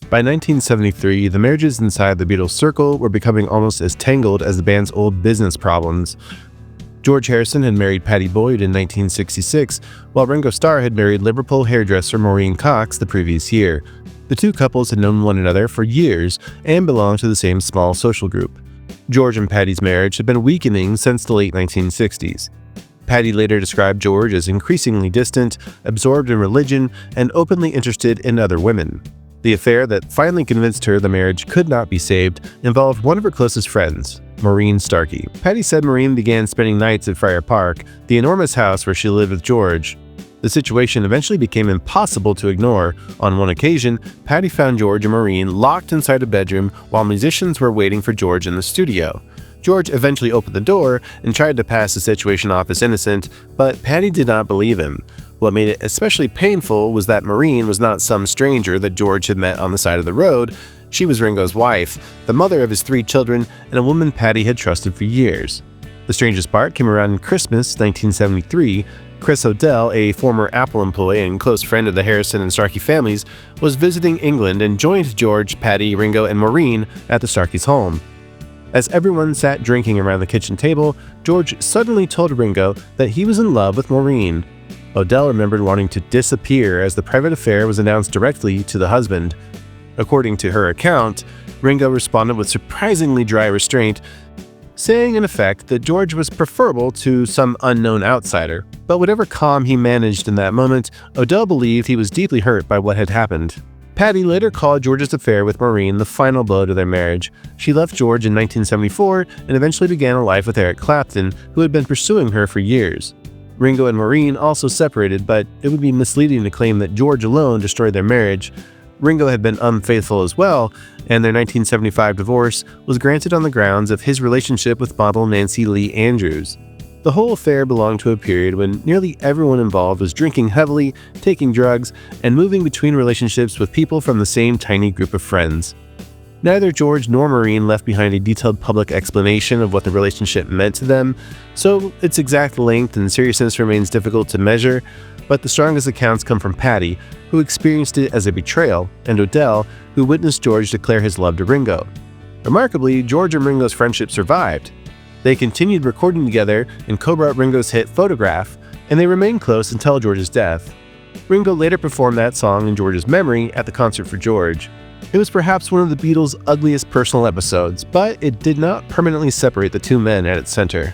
By 1973, the marriages inside the Beatles circle were becoming almost as tangled as the band's old business problems. George Harrison had married Pattie Boyd in 1966, while Ringo Starr had married Liverpool hairdresser Maureen the previous year. The two couples had known one another for years and belonged to the same small social group. George and Pattie's marriage had been weakening since the late 1960s. Pattie later described George as increasingly distant, absorbed in religion, and openly interested in other women. The affair that finally convinced her the marriage could not be saved involved one of her closest friends, Maureen Starkey. Pattie said Maureen began spending nights at Friar Park, the enormous house where she lived with George. The situation eventually became impossible to ignore. On one occasion, Pattie found George and Maureen locked inside a bedroom while musicians were waiting for George in the studio. George eventually opened the door and tried to pass the situation off as innocent, but Pattie did not believe him. What made it especially painful was that Maureen was not some stranger that George had met on the side of the road. She was Ringo's wife, the mother of his 3 children, and a woman Pattie had trusted for years. The strangest part came around Christmas 1973. Chris O'Dell, a former Apple employee and close friend of the Harrison and Starkey families, was visiting England and joined George, Pattie, Ringo, and Maureen at the Starkeys' home. As everyone sat drinking around the kitchen table, George suddenly told Ringo that he was in love with Maureen. O'Dell remembered wanting to disappear as the private affair was announced directly to the husband. According to her account, Ringo responded with surprisingly dry restraint, saying in effect that George was preferable to some unknown outsider. But whatever calm he managed in that moment, O'Dell believed he was deeply hurt by what had happened. Pattie later called George's affair with Maureen the final blow to their marriage. She left George in 1974 and eventually began a life with Eric Clapton, who had been pursuing her for years. Ringo and Maureen also separated, but it would be misleading to claim that George alone destroyed their marriage. Ringo had been unfaithful as well, and their 1975 divorce was granted on the grounds of his relationship with model Nancy Lee Andrews. The whole affair belonged to a period when nearly everyone involved was drinking heavily, taking drugs, and moving between relationships with people from the same tiny group of friends. Neither George nor Maureen left behind a detailed public explanation of what the relationship meant to them, so its exact length and seriousness remains difficult to measure, but the strongest accounts come from Pattie, who experienced it as a betrayal, and O'Dell, who witnessed George declare his love to Ringo. Remarkably, George and Ringo's friendship survived. They continued recording together and co-wrote Ringo's hit Photograph, and they remained close until George's death. Ringo later performed that song in George's memory at the concert for George. It was perhaps one of the Beatles' ugliest personal episodes, but it did not permanently separate the two men at its center.